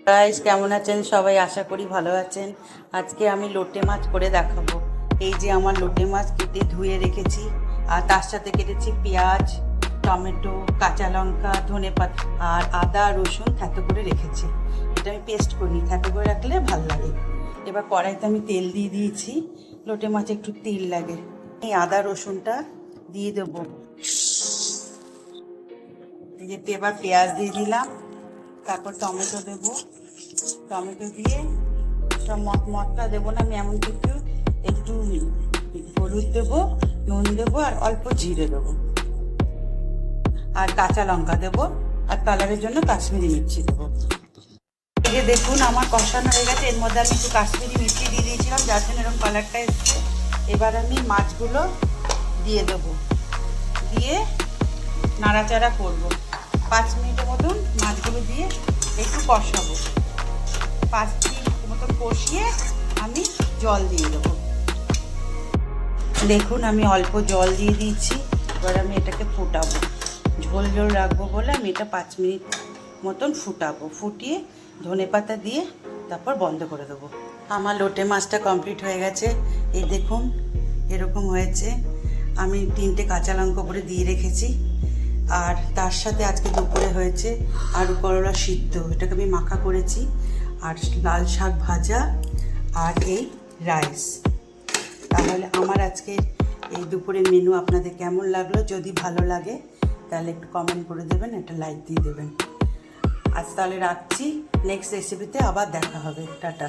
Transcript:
Guys, কেমন আছেন সবাই? আশা করি ভালো আছেন। আজকে আমি লোটে মাছ করে দেখাবো। এই যে আমার লোটে মাছ কেটে ধুয়ে রেখেছি, আর তার সাথে কেটেছি পেঁয়াজ, টমেটো, কাঁচা লঙ্কা, ধনেপাতা আর আদা রসুন থ্যাতো করে রেখেছি। এটা আমি পেস্ট করিনি, থ্যাতো করে রাখলে ভালো লাগে। এবার কড়াইতে আমি তেল দিয়ে দিয়েছি। লোটে মাছে একটু তেল লাগে। এই আদা রসুনটা দিয়ে দেবো। যেতে এবার পেঁয়াজ দিয়ে দিলাম, তারপর টমেটো দেবো। টমেটো দিয়ে সব মশলা দেবো না আমি, এমন কিছু একটু হলুদ দেবো, নুন দেবো আর অল্প জিরে দেবো আর কাঁচা লঙ্কা দেবো আর কালারের জন্য কাশ্মীরি মির্চি দেবো। এই যে দেখুন আমার কষানো হয়ে গেছে। এর মধ্যে আমি একটু কাশ্মীরি মির্চি দিয়ে দিয়েছিলাম, যার জন্য এরকম কালারটা এসছে। এবার আমি মাছগুলো দিয়ে দেবো, দিয়ে নাড়াচাড়া করবো। 5 মিনিটের মতন মাছগুলো দিয়ে একটু কষাবো। 5 মিনিট মতন কষিয়ে আমি জল দিয়ে দেবো। দেখুন আমি অল্প জল দিয়ে দিয়েছি। এবার আমি এটাকে ফুটাবো, ঝোল ঝোল রাখবো বলে আমি এটা 5 মিনিট মতন ফুটাবো। ফুটিয়ে ধনেপাতা দিয়ে তারপর বন্ধ করে দেবো। আমার লোটে মাছটা কমপ্লিট হয়ে গেছে। এই দেখুন এরকম হয়েছে। আমি 3টে কাঁচা লঙ্কা করে দিয়ে রেখেছি। আর তার সাথে আজকে দুপুরে হয়েছে আলু করলা সিদ্ধ, এটাকে আমি মাখা করেছি, আর লাল শাক ভাজা আর এই রাইস। তাহলে আমার আজকে এই দুপুরের মেনু আপনাদের কেমন লাগলো? যদি ভালো লাগে তাহলে একটু কমেন্ট করে দেবেন, একটা লাইক দিয়ে দেবেন। আজ তাহলে রাখছি, নেক্সট রেসিপিতে আবার দেখা হবে। টাটা।